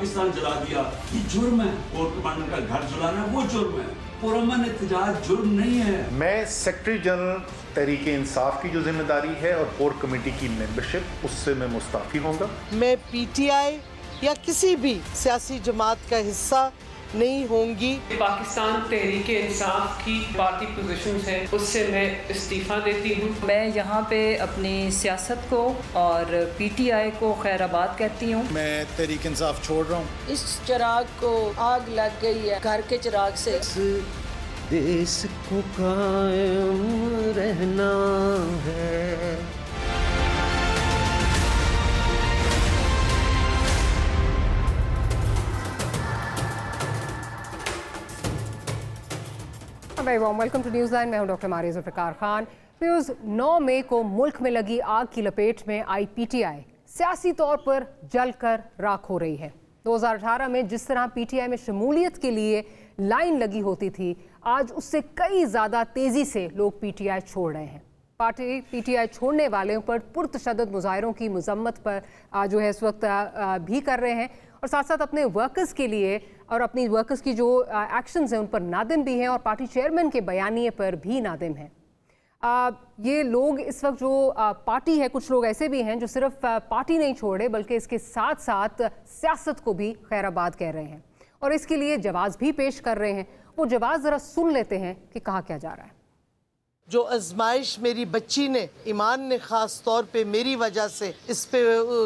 पाकिस्तान जला दिया, ये जुर्म है। कोर कमांडर का घर जलाना वो जुर्म है, पुरअमन एहतजाज जुर्म नहीं है। मैं सेक्रेटरी जनरल तहरीक इंसाफ की जो जिम्मेदारी है और कोर कमेटी की मेंबरशिप, उससे मैं मुस्ताफी होऊंगा। मैं पीटीआई या किसी भी सियासी जमात का हिस्सा नहीं होंगी। पाकिस्तान तहरीक इंसाफ की पार्टी पोजीशन है, उससे मैं इस्तीफा देती हूँ। मैं यहाँ पे अपनी सियासत को और पीटीआई को खैराबाद कहती हूँ। मैं तहरीक इंसाफ छोड़ रहा हूँ। इस चिराग को आग लग गई है, घर के चिराग से। देश को कायम रहना है। Very warm welcome to news line. मैं हूं डॉक्टर मारिया ज़ुल्फ़िकार खान। न्यूज़ 9 मई को मुल्क में लगी आग की लपेट में आई पीटीआई सियासी तौर पर जलकर राख हो रही है। 2018 में जिस तरह पीटीआई में शमूलियत के लिए लाइन लगी होती थी, आज उससे कई ज़्यादा तेज़ी से लोग पीटीआई छोड़ रहे हैं। पार्टी पीटीआई छोड़ने वालों पर पुरतशद्दुद मुजाहिरों की मजम्मत पर जो है इस वक्त भी कर रहे हैं और साथ साथ अपने वर्कर्स के लिए और अपनी वर्कर्स की जो एक्शंस हैं उन पर नादिम भी हैं और पार्टी चेयरमैन के बयानिए पर भी नादिम हैं। ये लोग इस वक्त जो पार्टी है, कुछ लोग ऐसे भी हैं जो सिर्फ पार्टी नहीं छोड़ रहे बल्कि इसके साथ साथ सियासत को भी खैराबाद कह रहे हैं और इसके लिए जवाब भी पेश कर रहे हैं। वो जवाब ज़रा सुन लेते हैं कि कहा क्या जा रहा है। जो आजमाइश मेरी बच्ची ने, ईमान ने खास तौर पे मेरी वजह से इस पे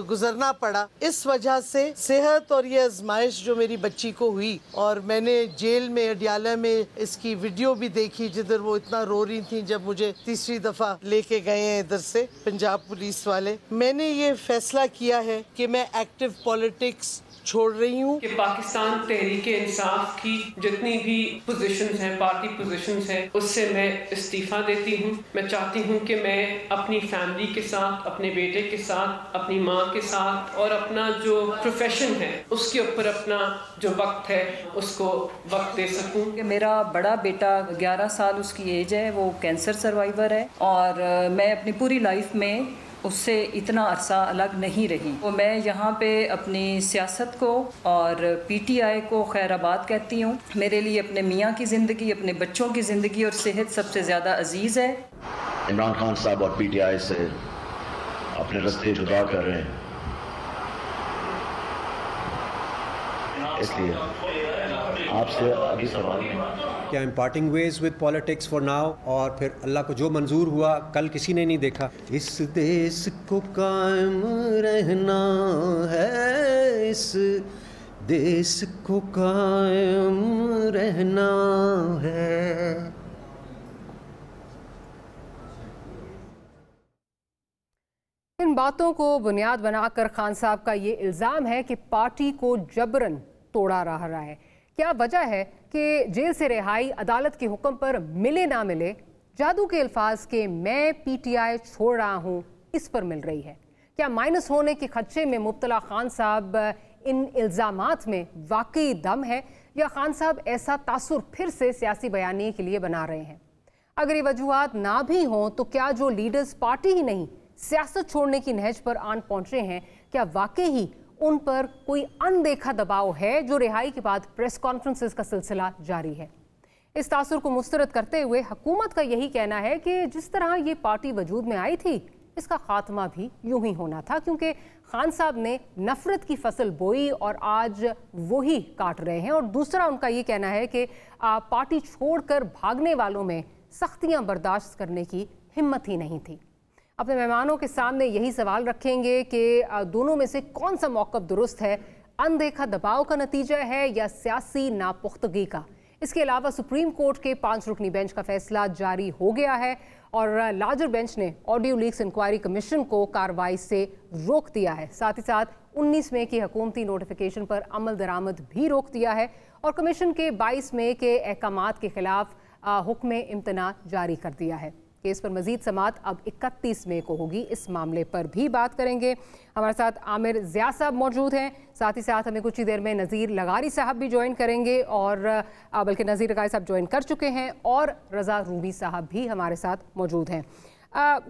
गुजरना पड़ा, इस वजह से सेहत और ये आजमाइश जो मेरी बच्ची को हुई, और मैंने जेल में अडियाला में इसकी वीडियो भी देखी जिधर वो इतना रो रही थी जब मुझे तीसरी दफा लेके गए हैं इधर से पंजाब पुलिस वाले। मैंने ये फैसला किया है कि मैं एक्टिव पॉलिटिक्स छोड़ रही हूँ। कि पाकिस्तान तहरीक इंसाफ की जितनी भी पोजीशंस हैं, पार्टी पोजीशंस हैं, उससे मैं इस्तीफा देती हूँ। मैं चाहती हूँ कि मैं अपनी फैमिली के साथ, अपने बेटे के साथ, अपनी माँ के साथ और अपना जो प्रोफेशन है उसके ऊपर अपना जो वक्त है उसको वक्त दे सकूँ। कि मेरा बड़ा बेटा 11 साल उसकी एज है, वो कैंसर सर्वाइवर है और मैं अपनी पूरी लाइफ में उससे इतना अरसा अलग नहीं रही। तो मैं यहाँ पे अपनी सियासत को और पीटीआई को खैराबाद कहती हूँ। मेरे लिए अपने मियाँ की ज़िंदगी, अपने बच्चों की ज़िंदगी और सेहत सबसे ज़्यादा अजीज़ है। इमरान खान साहब और पीटीआई से अपने रास्ते जुदा कर रहे हैं, इसलिए आपसे अभी सवाल है कि I am parting ways with politics for now, और फिर अल्लाह को जो मंजूर हुआ कल किसी ने नहीं देखा। इस देश को कायम रहना है, इस देश को कायम रहना है। इन बातों को बुनियाद बनाकर खान साहब का ये इल्ज़ाम है कि पार्टी को जबरन तोड़ा रहा है। क्या वजह है कि जेल से रिहाई अदालत के हुक्म पर मिले ना मिले, जादू के अल्फाज के मैं पीटीआई छोड़ रहा हूँ इस पर मिल रही है? क्या माइनस होने के खदशे में मुब्तला खान साहब इन इल्ज़ामात में वाकई दम है या खान साहब ऐसा तासुर फिर से सियासी बयानी के लिए बना रहे हैं? अगर ये वजूहात ना भी हों तो क्या जो लीडर्स पार्टी ही नहीं सियासत छोड़ने की नहज पर आन पहुंचे हैं, क्या वाकई ही उन पर कोई अनदेखा दबाव है जो रिहाई के बाद प्रेस कॉन्फ्रेंसेस का सिलसिला जारी है? इस तासुर को मुस्तरद करते हुए हुकूमत का यही कहना है कि जिस तरह ये पार्टी वजूद में आई थी इसका खात्मा भी यूं ही होना था, क्योंकि खान साहब ने नफरत की फसल बोई और आज वही काट रहे हैं। और दूसरा उनका ये कहना है कि पार्टी छोड़कर भागने वालों में सख्तियां बर्दाश्त करने की हिम्मत ही नहीं थी। अपने मेहमानों के सामने यही सवाल रखेंगे कि दोनों में से कौन सा मौक़िफ़ दुरुस्त है, अनदेखा दबाव का नतीजा है या सियासी नापुख्तगी का? इसके अलावा सुप्रीम कोर्ट के 5 रुकनी बेंच का फैसला जारी हो गया है और लार्जर बेंच ने ऑडियो लीक्स इंक्वायरी कमीशन को कार्रवाई से रोक दिया है। साथ ही साथ 19 मई की हुकूमती नोटिफिकेशन पर अमल दरामद भी रोक दिया है और कमीशन के 22 मई के अहकामात के खिलाफ हुक्म इम्तना जारी कर दिया है। केस पर मजीद समात अब 31 मई को होगी। इस मामले पर भी बात करेंगे। हमारे साथ आमिर ज़िया साहब मौजूद हैं, साथ ही साथ हमें कुछ ही देर में नज़ीर लगारी साहब भी ज्वाइन करेंगे और बल्कि नज़ीर लगारी साहब ज्वाइन कर चुके हैं और रज़ा रूबी साहब भी हमारे साथ मौजूद हैं।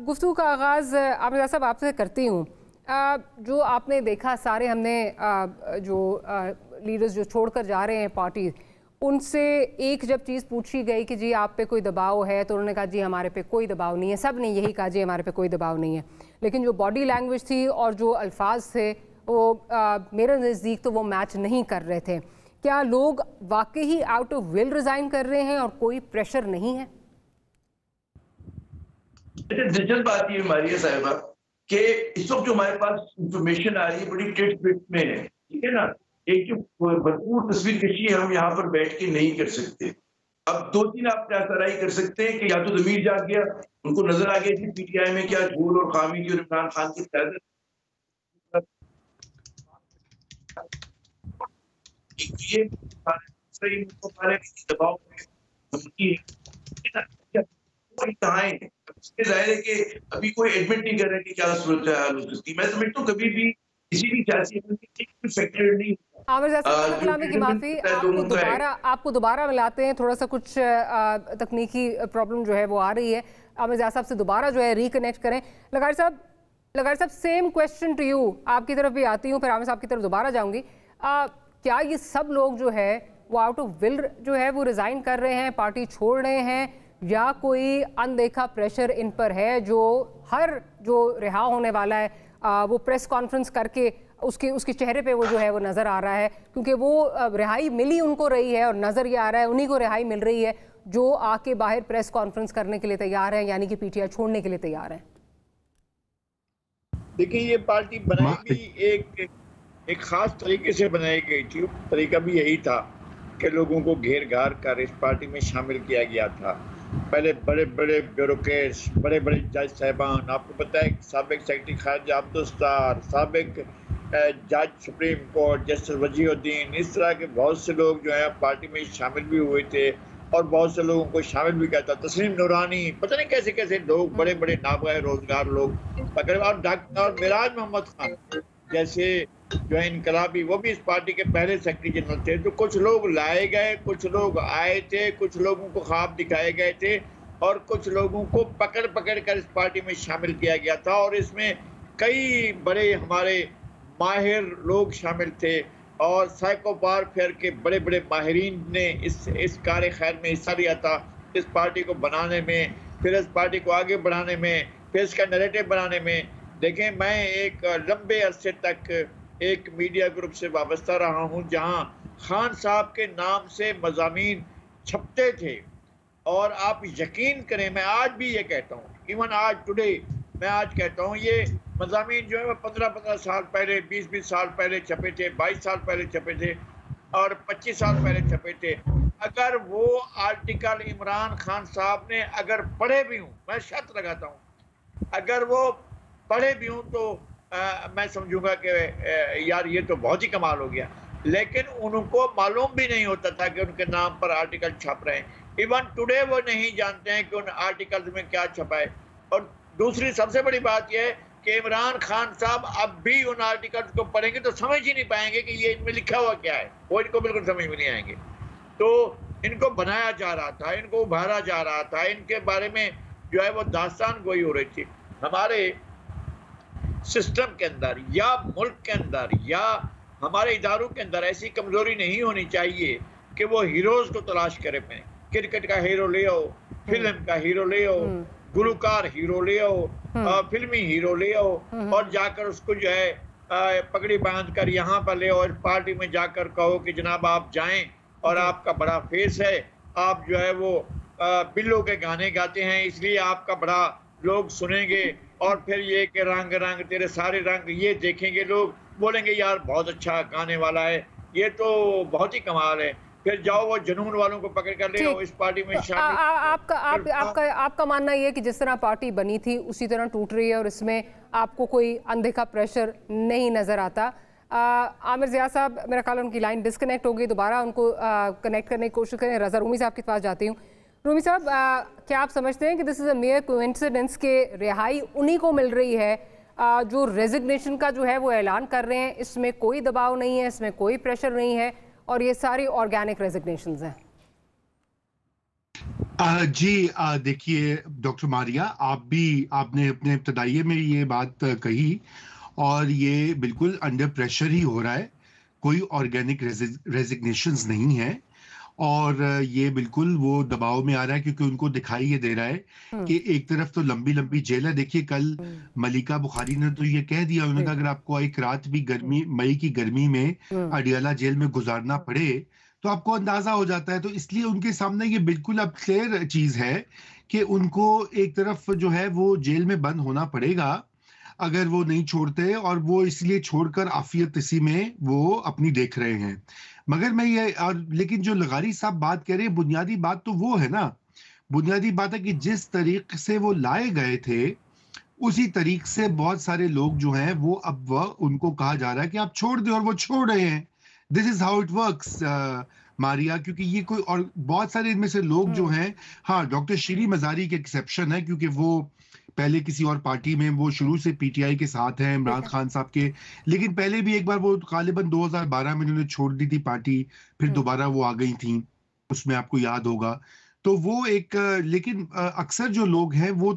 गुफ्तगू का आगाज़ आमिर ज़िया साहब आपसे करती हूँ। जो आपने देखा सारे हमने जो लीडर्स जो छोड़कर जा रहे हैं पार्टी, उनसे एक जब चीज़ पूछी गई कि जी आप पे कोई दबाव है तो उन्होंने कहा जी हमारे पे कोई दबाव नहीं है। सब ने यही कहा जी हमारे पे कोई दबाव नहीं है। लेकिन जो बॉडी लैंग्वेज थी और जो अल्फाज थे वो मेरे नज़दीक तो वो मैच नहीं कर रहे थे। क्या लोग वाकई ही आउट ऑफ विल रिजाइन कर रहे हैं और कोई प्रेशर नहीं है? दिलचस्प बात ये हमारी है साहिबा कि इस वक्त जो हमारे पास इंफॉर्मेशन आ रही है बड़ी टिट में है, ठीक है ना। एक जो भरपूर तस्वीर कशी हम यहाँ पर बैठ के नहीं कर सकते। अब 2-3 आप राय कर सकते हैं कि या तो ज़मीर जाग गया, उनको नजर आ गया कि पीटीआई में क्या झूल और खामी थी और इमरान खान की क़यादत, ये दबाव जाहिर है कि अभी कोई एडमिट नहीं कर रहा कि क्या सूरत हाल हो सकती है। मैं समझता हूँ कभी भी किसी भी सियासी फैक्टर नहीं। आमिर ज़ैद साहब की माफ़ी, आपको दोबारा मिलाते हैं। थोड़ा सा कुछ तकनीकी प्रॉब्लम जो है वो आ रही है। आमिर ज़ैद साहब से दोबारा जो है रिकनेक्ट करें। लगारी साहब सेम क्वेश्चन टू यू, आपकी तरफ भी आती हूँ फिर आमिर साहब की तरफ दोबारा जाऊँगी। क्या ये सब लोग जो है वो आउट ऑफ विल जो है वो रिज़ाइन कर रहे हैं, पार्टी छोड़ रहे हैं, या कोई अनदेखा प्रेशर इन पर है जो हर जो रिहा होने वाला है वो प्रेस कॉन्फ्रेंस करके उसके चेहरे पे वो जो है वो नज़र आ रहा है, क्योंकि वो रिहाई मिली उनको रही है और नज़र ये आ रहा है उन्हीं को रिहाई मिल रही है जो आके बाहर प्रेस कॉन्फ्रेंस करने के लिए तैयार हैं, यानी कि पीटीआई छोड़ने के लिए तैयार हैं। देखिए ये पार्टी बनाई भी एक खास तरीके से बनाई गई थी। तरीका भी यही था कि लोगों को घेर घार कर इस पार्टी में शामिल किया गया था। पहले बड़े बड़े ब्यूरोक्रेट्स, बड़े बड़े जज साहबान, आपको पता है साबिक सेक्रेटरी खारजा अब्दुस्तार, साबिक जज सुप्रीम कोर्ट जस्टिस वजीहुद्दीन, इस तरह के बहुत से लोग जो है पार्टी में शामिल भी हुए थे और बहुत से लोगों को शामिल भी किया था। तस्लीम नूरानी, पता नहीं कैसे कैसे लोग, बड़े बड़े नाबाह रोजगार लोग पकड़े, और डॉक्टर मिराज मोहम्मद खान जैसे जो है इनकलाबी, वो भी इस पार्टी के पहले सेक्रेटरी जनरल थे। तो कुछ लोग लाए गए, कुछ लोग आए थे, कुछ लोगों को ख्वाब दिखाए गए थे और कुछ लोगों को पकड़ पकड़ कर इस पार्टी में शामिल किया गया था। और इसमें कई बड़े हमारे माहिर लोग शामिल थे और साइकोपार फेयर के बड़े बड़े माहिरीन ने इस कार्य खैर में हिस्सा लिया था, इस पार्टी को बनाने में, फिर इस पार्टी को आगे बढ़ाने में, फिर इसका नैरेटिव बनाने में। देखें, मैं एक लंबे अरसे तक एक मीडिया ग्रुप से वाबस्ता रहा हूं जहां खान साहब के नाम से मज़ामीन छपते थे और आप यकीन करें, मैं आज भी ये कहता हूं, इवन आज टुडे मैं आज कहता हूं, ये मज़ामीन जो है 15-15 साल पहले, 20-20 साल पहले छपे थे, 22 साल पहले छपे थे और 25 साल पहले छपे थे। अगर वो आर्टिकल इमरान खान साहब ने अगर पढ़े भी हूँ, मैं शर्त लगाता हूँ, अगर वो पढ़े भी हूँ तो मैं समझूंगा कि यार ये तो बहुत ही कमाल हो गया। लेकिन उनको मालूम भी नहीं होता था कि उनके नाम पर आर्टिकल छप रहे हैं। इवन टुडे वो नहीं जानते हैं कि उन आर्टिकल्स में क्या छपा है। और दूसरी सबसे बड़ी बात यह है कि इमरान खान साहब अब भी उन आर्टिकल्स को पढ़ेंगे तो समझ ही नहीं पाएंगे कि ये इनमें लिखा हुआ क्या है, वो इनको बिल्कुल समझ में नहीं आएंगे। तो इनको बनाया जा रहा था, इनको उभारा जा रहा था, इनके बारे में जो है वो दास्तान गोई हो रही थी। हमारे सिस्टम के अंदर या मुल्क के अंदर या हमारे इदारों के अंदर ऐसी कमजोरी नहीं होनी चाहिए कि वो हीरोज को तलाश करे पाए। क्रिकेट का हीरो ले आओ, फिल्म का हीरो ले आओ, गुलकार हीरो ले आओ, फिल्मी हीरो ले आओ और जाकर उसको जो है पगड़ी बांध कर यहाँ पर ले आओ, इस पार्टी में जाकर कहो कि जनाब आप जाएं और आपका बड़ा फेस है, आप जो है वो बिल्लो के गाने गाते हैं इसलिए आपका बड़ा लोग सुनेंगे, और फिर ये कि रंग रंग तेरे सारे रंग, ये देखेंगे लोग, बोलेंगे यार बहुत अच्छा गाने वाला है, ये तो बहुत ही कमाल है। फिर जाओ वो जुनून वालों को पकड़ कर ले आओ इस पार्टी में शामिल। आपका मानना ये है कि जिस तरह पार्टी बनी थी उसी तरह टूट रही है और इसमें आपको कोई अनदेखा प्रेशर नहीं नजर आता। आमिर ज़ियाद साहब, मेरा ख्याल उनकी लाइन डिस्कनेक्ट हो गई, दोबारा उनको कनेक्ट करने की कोशिश करें। रज़ा रूमी साहब के पास जाती हूँ। रूमी साहब, क्या आप समझते हैं कि this is a mayor coincidence के रिहाई उन्हीं को मिल रही है जो रेजिग्नेशन का जो है वो ऐलान कर रहे हैं, इसमें कोई दबाव नहीं है, इसमें कोई प्रेशर नहीं है और ये सारी ऑर्गेनिक रेजिग्नेशंस हैं? जी देखिए डॉक्टर मारिया, आपने अपने इब्तदाइये में ये बात कही और ये बिल्कुल अंडर प्रेशर ही हो रहा है, कोई ऑर्गेनिक रेजिग्नेशंस नहीं है और ये बिल्कुल वो दबाव में आ रहा है क्योंकि उनको दिखाई ये दे रहा है कि एक तरफ तो लंबी लंबी जेल है। देखिए कल मलिका बुखारी ने तो ये कह दिया, उन्होंने कहा अगर आपको एक रात भी गर्मी मई की गर्मी में अडियाला जेल में गुजारना पड़े तो आपको अंदाजा हो जाता है। तो इसलिए उनके सामने ये बिल्कुल अब क्लियर चीज है कि उनको एक तरफ जो है वो जेल में बंद होना पड़ेगा अगर वो नहीं छोड़ते, और वो इसलिए छोड़कर आफियत इसी में वो अपनी देख रहे हैं। मगर मैं ये लेकिन जो लगारी साहब बात कह रहे हैं, बुनियादी बात तो वो है ना, बुनियादी बात है कि जिस तरीके से वो लाए गए थे उसी तरीके से बहुत सारे लोग जो हैं वो अब उनको कहा जा रहा है कि आप छोड़ दें, और वो छोड़ रहे हैं। This is how it works Maria, क्योंकि ये कोई और बहुत सारे इनमें से लोग जो हैं, हाँ डॉक्टर शीरी मजारी के एक्सेप्शन है क्योंकि वो पहले किसी और पार्टी में, वो शुरू से पीटीआई के साथ हैं इमरान खान साहब के, लेकिन पहले भी एक बार वो गालिबन 2012 में उन्होंने छोड़ दी थी पार्टी, फिर दोबारा वो आ गई थी, उसमें आपको याद होगा। तो वो एक, लेकिन अक्सर जो लोग हैं वो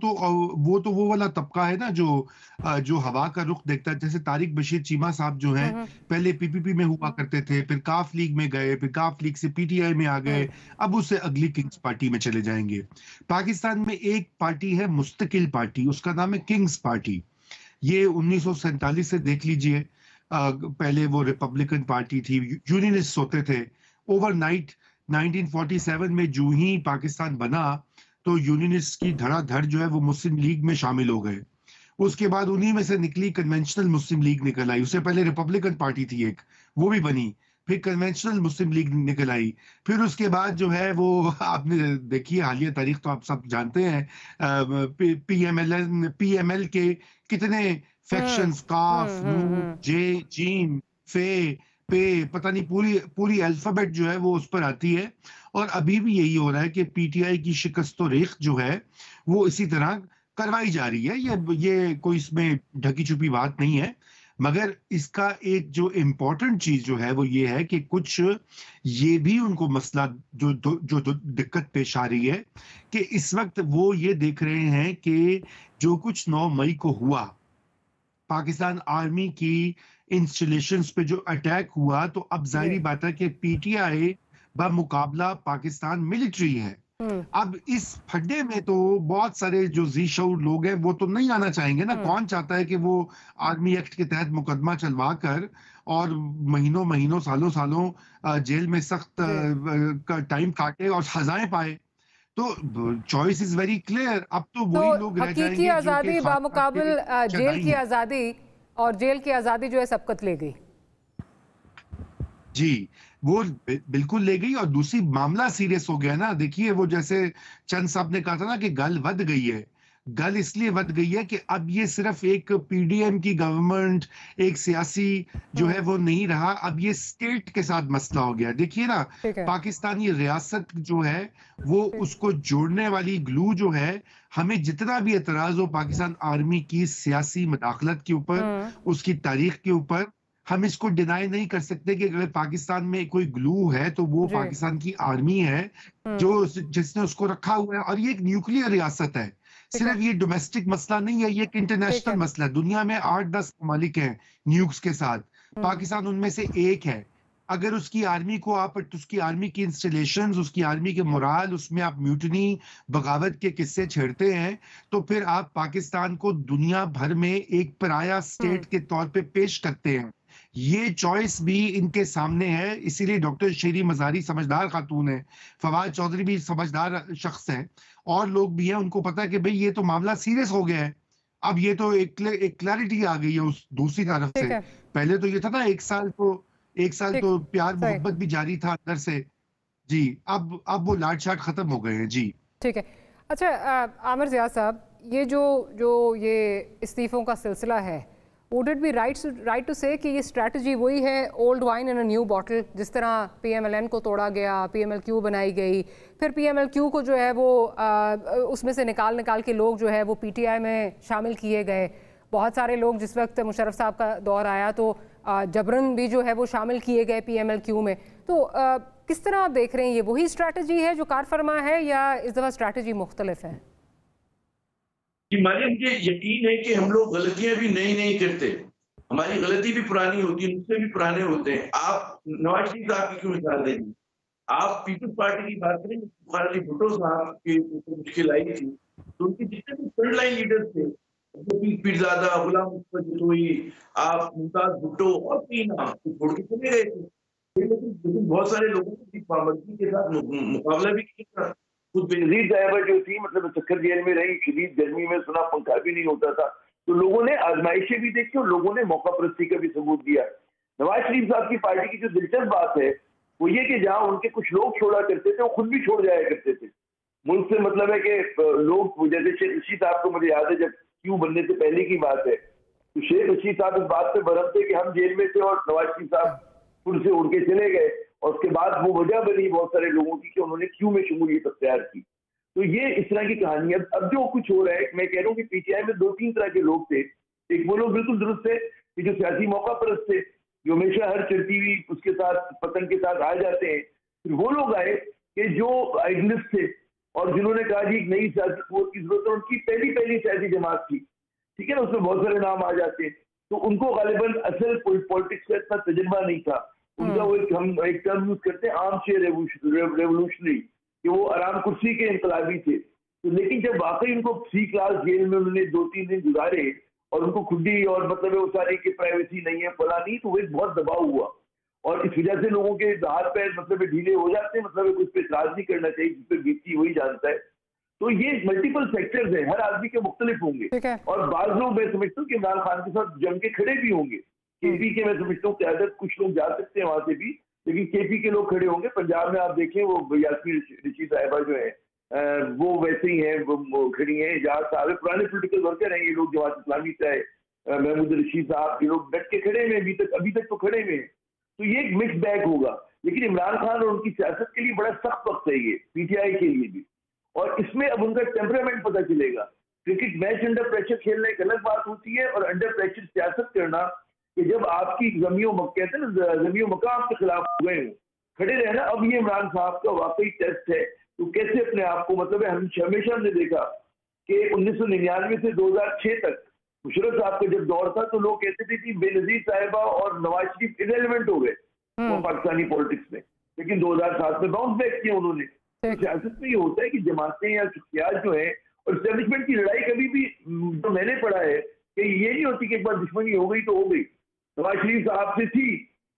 तो वाला तबका है ना जो हवा का रुख देखता है। जैसे तारिक बशीर चीमा साहब जो हैं पहले पीपीपी में हुआ करते थे, फिर काफ लीग में गए, फिर काफ लीग से पीटीआई में आ गए, अब उससे अगली किंग्स पार्टी में चले जाएंगे। पाकिस्तान में एक पार्टी है मुस्तकिल पार्टी, उसका नाम है किंग्स पार्टी। ये 1947 से देख लीजिए, पहले वो रिपब्लिकन पार्टी थी, यूनियनिस्ट होते थे। ओवरनाइट 1947 में जो ही पाकिस्तान बना तो यूनियनिस्ट की धड़ाधड़ जो है वो मुस्लिम लीग में शामिल हो गए। उसके बाद उन्हीं में से निकली कन्वेंशनल मुस्लिम लीग निकल आई। उससे पहले रिपब्लिकन पार्टी थी एक, वो भी बनी, फिर कन्वेंशनल मुस्लिम लीग निकल आई। फिर उसके बाद जो है वो आपने देखिए हालिया तारीख तो आप सब जानते हैं, पीएमएल के कितने फैक्शंस, काफ, नून, जे, जीन, फे, पे, पता नहीं पूरी अल्फाबेट जो है वो उस पर आती है। और अभी भी यही हो रहा है कि पीटीआई की शिकस्त रेख जो है वो इसी तरह करवाई जा रही है। ये कोई इसमें ढकी छुपी बात नहीं है, मगर इसका एक जो इम्पोर्टेंट चीज जो है वो ये है कि कुछ ये भी उनको मसला जो दिक्कत पेश आ रही है कि इस वक्त वो ये देख रहे हैं कि जो कुछ 9 मई को हुआ, पाकिस्तान आर्मी की इंस्टॉलेशंस पे जो अटैक हुआ, तो अब जाहिर बात है कि पीटीआई बमुकाबला पाकिस्तान मिलिट्री है। अब इस फड्डे में तो बहुत सारे जो जी शऊर लोग हैं वो तो नहीं आना चाहेंगे ना। कौन चाहता है कि वो आर्मी एक्ट के तहत मुकदमा चलवा कर और महीनों सालों जेल में सख्त टाइम काटे और सजाएं पाए। तो चॉइस इज वेरी क्लियर। अब तो वही लोग रह जाएंगे हकीकी आजादी बामुकाबिल जेल की आजादी, और जेल की आजादी जो है सबकत ले गई। जी वो बिल्कुल ले गई, और दूसरी मामला सीरियस हो गया ना। देखिए वो जैसे चंद साहब ने कहा था ना कि गल वध गई है, गल इसलिए वध गई है कि अब ये सिर्फ एक पीडीएम की गवर्नमेंट, एक सियासी जो है वो नहीं रहा, अब ये स्टेट के साथ मसला हो गया। देखिए ना, पाकिस्तानी रियासत जो है वो उसको जोड़ने वाली ग्लू जो है, हमें जितना भी एतराज हो पाकिस्तान आर्मी की सियासी मदाखलत के ऊपर, उसकी तारीख के ऊपर, हम इसको डिनाई नहीं कर सकते कि अगर पाकिस्तान में कोई ग्लू है तो वो पाकिस्तान की आर्मी है जो जिसने उसको रखा हुआ है। और ये एक न्यूक्लियर रियासत है, सिर्फ ये डोमेस्टिक मसला नहीं है, ये एक इंटरनेशनल मसला है। दुनिया में 8-10 ममालिक हैं न्यूक्स के साथ, पाकिस्तान उनमें से एक है। अगर उसकी आर्मी को आप, उसकी आर्मी की इंस्टॉलेशंस, उसकी आर्मी के मोराल, उसमें आप म्यूटनी, बगावत के किस्से छेड़ते हैं, तो फिर आप पाकिस्तान को दुनिया भर में एक पराया स्टेट के तौर पे पेश करते हैं। ये चॉइस भी इनके सामने है, इसीलिए डॉक्टर शीरी मजारी समझदार खातून है, फवाद चौधरी भी समझदार शख्स है, और लोग भी हैं, उनको पता है कि भाई ये तो मामला सीरियस हो गया है। अब ये तो एक क्लैरिटी आ गई है उस दूसरी तरफ से। पहले तो ये था ना एक साल तो प्यार मोहब्बत भी जारी था अंदर से जी, अब वो लाट शाट खत्म हो गए हैं जी। ठीक है। अच्छा आमिर ज़िया साहब, ये जो ये इस्तीफों का सिलसिला है, would it be right to say कि ये स्ट्रैटेजी वही है, old wine in a new bottle, जिस तरह पीएमएलएन को तोड़ा गया, पीएमएलक्यू बनाई गई, फिर पीएमएलक्यू को जो है वो उसमें से निकाल के लोग जो है वो पीटीआई में शामिल किए गए। बहुत सारे लोग, जिस वक्त मुशर्रफ साहब का दौर आया तो जबरन भी जो है वो शामिल किए गए पीएमएलक्यू में। तो किस तरह आप देख रहे हैं, ये वही स्ट्रैटेजी है जो कारफरमा है या इस दफ़ा स्ट्रैटेजी मुख्तलिफ है? मुझे यकीन है कि हम लोग गलतियां भी नई करते, हमारी गलती भी पुरानी होती है, नुस्खे भी पुराने होते हैं। आप नवाज शरीफ साहब की क्यों मिसाल देंगे? आप पीपल्स पार्टी की बात करें, बुखार अली भुट्टो साहब की मुश्किल आई थी, तो उनके जितने भी फ्रंट लाइन लीडर्स थे, पीरजादा, गुलाम मुस्तफा, आप मुमताज भुट्टो और तीन नाम छोड़ के चले गए थे। लेकिन बहुत सारे लोगों की पाबंदी के साथ मुकाबला भी किया। खुद बेनजीर साहिबा जो थी, मतलब चक्कर जेल में रही, शदीद गर्मी में सुना पंखा भी नहीं होता था, तो लोगों ने आजमाइशें भी देखी और लोगों ने मौका परस्ती का भी सबूत दिया। नवाज शरीफ साहब की पार्टी की जो दिलचस्प बात है वो ये कि जहां उनके कुछ लोग छोड़ा करते थे, वो खुद भी छोड़ जाया करते थे मुल्क से। मतलब है कि लोग, जैसे शेख रशीद साहब को मुझे याद है, जब क्यों बनने से पहले की बात है, तो शेख रशीद साहब इस बात पे बरम थे कि हम जेल में थे और नवाज शरीफ साहब खुद से उड़ के चले गए, और उसके बाद वो वजह बनी बहुत सारे लोगों की कि उन्होंने क्यों में शमूलियत अख्तियार की। तो ये इस तरह की कहानी। अब जो कुछ हो रहा है, मैं कह रहा हूँ कि पीटीआई में 2-3 तरह के लोग थे। एक वो लोग बिल्कुल दुरुस्त थे कि जो सियासी मौका परस्त थे, जो हमेशा हर चलती हुई उसके साथ पतंग के साथ आ जाते हैं। फिर वो लोग आए कि जो आइडियलिस्ट थे और जिन्होंने कहा जी एक नई सियासी कुव्वत की जरूरत है। उनकी पहली सियासी जमात थी, ठीक है ना, उसमें बहुत सारे नाम आ जाते हैं। तो उनको गालिबन असल पॉलिटिक्स का इतना तजुर्बा नहीं था। उनका वो हम एक टर्म यूज करते हैं, आर्म चेयर रेवोल्यूशनरी, कि वो आराम कुर्सी के इनकलाबी थे। तो लेकिन जब वाकई उनको 3 क्लास जेल में उन्होंने 2-3 दिन गुजारे और उनको खुदी और मतलब वो सारी की प्राइवेसी नहीं है, फला नहीं, तो वो एक बहुत दबाव हुआ और इस वजह से लोगों के हाथ पैर मतलब ढीले हो जाते हैं। मतलब कुछ पे इतराज नहीं करना चाहिए, जिस पे बीती वही जानता है। तो ये मल्टीपल सेक्टर्स है, हर आदमी के मुख्तलिफ होंगे। और बाज लोग मैं समझता हूँ कि इमरान खान के साथ जम के खड़े भी होंगे। केपी के मैं समझता हूँ क्यादत कुछ लोग जा सकते हैं वहां से भी, लेकिन केपी के लोग खड़े होंगे। पंजाब में आप देखें वो यास्मीन रशीद साहिबा जो है वो वैसे ही है, वो खड़ी है। जहाँ सारे पुराने पोलिटिकल वर्कर हैं ये लोग, जमात इस्लामी चाहे महमूद रशीद साहब, ये लोग डट के खड़े में अभी तक तो खड़े में। तो ये एक मिक्स बैग होगा। लेकिन इमरान खान और उनकी सियासत के लिए बड़ा सख्त वक्त है ये, पीटीआई के लिए भी। और इसमें अब उनका टेम्परामेंट पता चलेगा। क्रिकेट मैच अंडर प्रेशर खेलना एक अलग बात होती है, और अंडर प्रेशर सियासत करना कि जब आपकी कहते हैं ना, जमीन मकाम के खिलाफ हो गए हो, खड़े रहना। अब ये इमरान साहब का वाकई टेस्ट है, तो कैसे अपने आप को, मतलब हमेशा हमने देखा कि 1999 से 2006 तक मुशर्रफ साहब का जब दौर था, तो लोग कहते थे कि बेनजीर साहिबा और नवाज शरीफ इरेलेवेंट हो गए वो पाकिस्तानी पॉलिटिक्स में। लेकिन 2007 में बाउंस बैक किया उन्होंने। तो सियासत में ये होता है कि जमातें या शख्सियात जो है, और एस्टेब्लिशमेंट की लड़ाई कभी भी, जो मैंने पढ़ा है, कि ये नहीं होती कि एक बार दुश्मनी हो गई तो हो गई। नवाज शरीफ साहब से थी,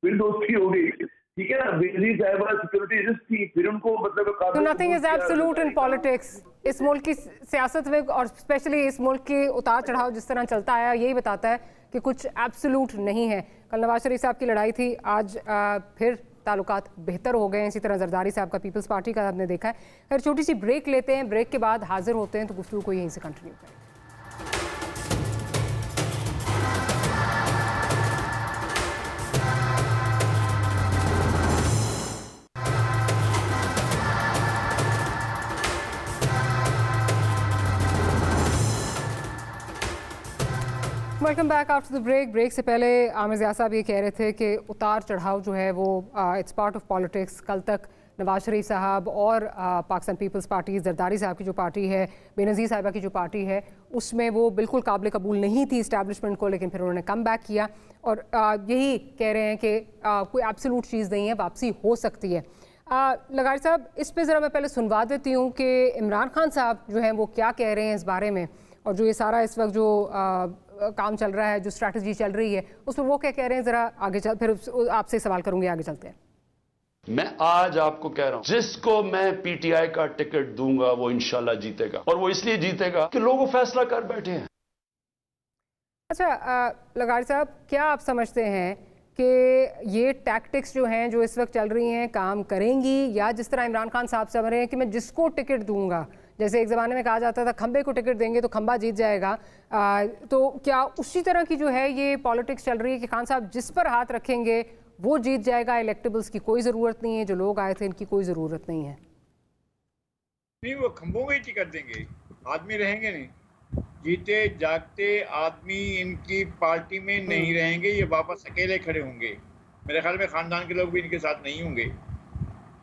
फिर दोस्ती हो गई, ठीक है ना। बेनजीर साहिबा सिक्योरिटी रिस्क थी, फिर उनको मतलब तो nothing is absolute in politics. इस मुल्क की सियासत में और स्पेशली इस मुल्क के उतार चढ़ाव जिस तरह चलता आया, यही बताता है कि कुछ एब्सोल्यूट नहीं है। कल नवाज शरीफ साहब की लड़ाई थी, आज फिर ताल्लुकात बेहतर हो गए हैं। इसी तरह जरदारी साहब का पीपल्स पार्टी का आपने देखा है। खैर छोटी सी ब्रेक लेते हैं, ब्रेक के बाद हाजिर होते हैं, तो गुफ्तगू को यहीं से कंटिन्यू करें। Welcome back after the break. Break से पहले आमिर ज़िया साहब ये कह रहे थे कि उतार चढ़ाव जो है वो इट्स पार्ट ऑफ पॉलिटिक्स। कल तक नवाज शरीफ साहब और पाकिस्तान पीपल्स पार्टी, जरदारी साहब की जो पार्टी है, बेनज़ीर साहिबा की जो पार्टी है, उसमें वो बिल्कुल काबिल कबूल नहीं थी इस्टेब्लिशमेंट को, लेकिन फिर उन्होंने कम बैक किया और यही कह रहे हैं कि कोई एब्सोल्यूट चीज़ नहीं है, वापसी हो सकती है। लगारी साहब, इस पर ज़रा मैं पहले सुनवा देती हूँ कि इमरान खान साहब जो हैं वो क्या कह रहे हैं इस बारे में, और जो ये सारा इस वक्त जो काम चल रहा है, जो स्ट्रैटेजी चल रही है, उस पर वो क्या कह रहे हैं, ज़रा आगे चल, फिर आपसे सवाल करूंगी, आगे चलते हैं। मैं आज आपको कह रहा हूं, जिसको मैं पीटीआई का टिकट दूंगा वो इंशाल्लाह जीतेगा, और वो इसलिए जीतेगा कि लोग फैसला कर बैठे हैं। अच्छा लगारी साहब, क्या आप समझते हैं कि ये टैक्टिक्स जो हैं, जो इस वक्त चल रही हैं, काम करेंगी, या जिस तरह इमरान खान साहब समझ रहे हैं कि मैं जिसको टिकट दूंगा, जैसे एक ज़माने में कहा जाता था खंबे को टिकट देंगे तो खंबा जीत जाएगा, तो क्या उसी तरह की जो है ये पॉलिटिक्स चल रही है कि खान साहब जिस पर हाथ रखेंगे वो जीत जाएगा, इलेक्टेबल्स की कोई ज़रूरत नहीं है, जो लोग आए थे इनकी कोई ज़रूरत नहीं है? नहीं, वो खंभों को ही टिकट देंगे, आदमी रहेंगे नहीं। जीते जागते आदमी इनकी पार्टी में नहीं रहेंगे, ये वापस अकेले खड़े होंगे। मेरे ख्याल में ख़ानदान के लोग भी इनके साथ नहीं होंगे,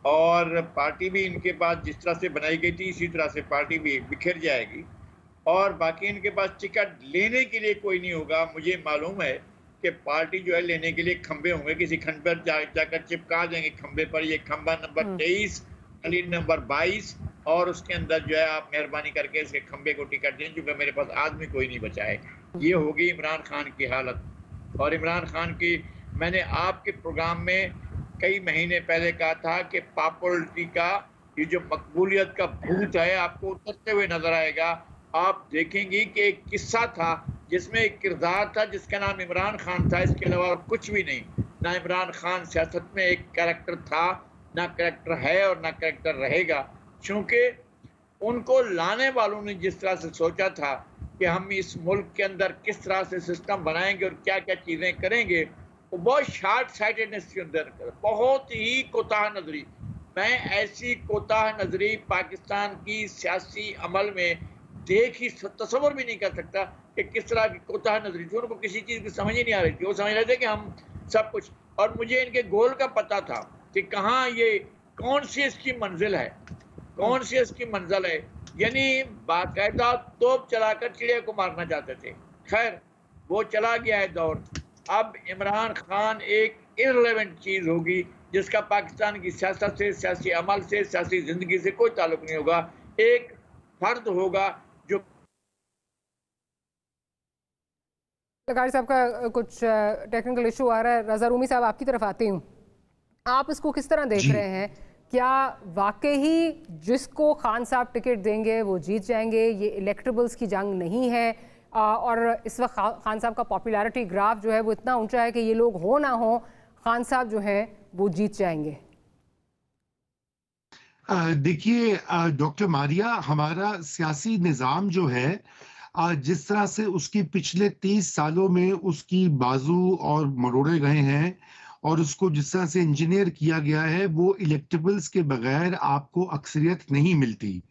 और पार्टी भी इनके पास जिस तरह से बनाई गई थी इसी तरह से पार्टी भी बिखर जाएगी, और बाकी इनके पास टिकट लेने के लिए कोई नहीं होगा। मुझे मालूम है कि पार्टी जो है लेने के लिए खंबे होंगे, किसी खंबे पर जाकर चिपका देंगे खंबे पर, ये खंबा नंबर 23, गली नंबर 22, और उसके अंदर जो है आप मेहरबानी करके इसके खंबे को टिकट दें, क्योंकि मेरे पास आदमी कोई नहीं बचा है। ये होगी इमरान खान की हालत। और इमरान खान की, मैंने आपके प्रोग्राम में कई महीने पहले कहा था कि पॉपुलरिटी का ये जो मकबूलियत का भूत है आपको उतरते हुए नजर आएगा। आप देखेंगी कि एक किस्सा था जिसमें एक किरदार था जिसका नाम इमरान खान था, इसके अलावा और कुछ भी नहीं। ना इमरान खान सियासत में एक कैरेक्टर था, ना कैरेक्टर है और ना कैरेक्टर रहेगा, क्योंकि उनको लाने वालों ने जिस तरह से सोचा था कि हम इस मुल्क के अंदर किस तरह से सिस्टम बनाएंगे और क्या क्या चीज़ें करेंगे, वो बहुत शार्ट साइटेडनेस के अंदर, बहुत ही कोताह नजरी। मैं ऐसी कोताह नजरी पाकिस्तान की सियासी अमल में देख ही तस्वर भी नहीं कर सकता कि किस तरह की कोताह नजरी थी। उनको किसी चीज़ की समझ ही नहीं आ रही थी। वो समझ रहे थे कि हम सब कुछ, और मुझे इनके गोल का पता था कि कहाँ ये, कौन सी इसकी मंजिल है, कौन सी इसकी मंजिल है। यानी बाकायदा तोप चलाकर चिड़िया को मारना चाहते थे। खैर वो चला गया है दौर। अब इमरान खान एक इररिलेवेंट चीज़ होगी जिसका पाकिस्तान की सियासत से, सियासी अमल से, सियासी जिंदगी से कोई ताल्लुक नहीं होगा। एक फर्द होगा जो, लगारी साहब का कुछ टेक्निकल इशू आ रहा है। रजा रूमी साहब आपकी तरफ आती हूँ, आप इसको किस तरह देख रहे हैं? क्या वाकई जिसको खान साहब टिकट देंगे वो जीत जाएंगे? ये इलेक्टेबल्स की जंग नहीं है और इस वक्त खान साहब का पॉपुलैरिटी ग्राफ जो है वो इतना ऊंचा है कि ये लोग हो ना हो, खान साहब जो है वो जीत जाएंगे। देखिए डॉक्टर मारिया, हमारा सियासी निज़ाम जो है जिस तरह से उसकी पिछले 30 सालों में उसकी बाजू और मरोड़े गए हैं और उसको जिस तरह से इंजीनियर किया गया है, वो इलेक्टेबल्स के बगैर आपको अक्सरियत नहीं मिलती।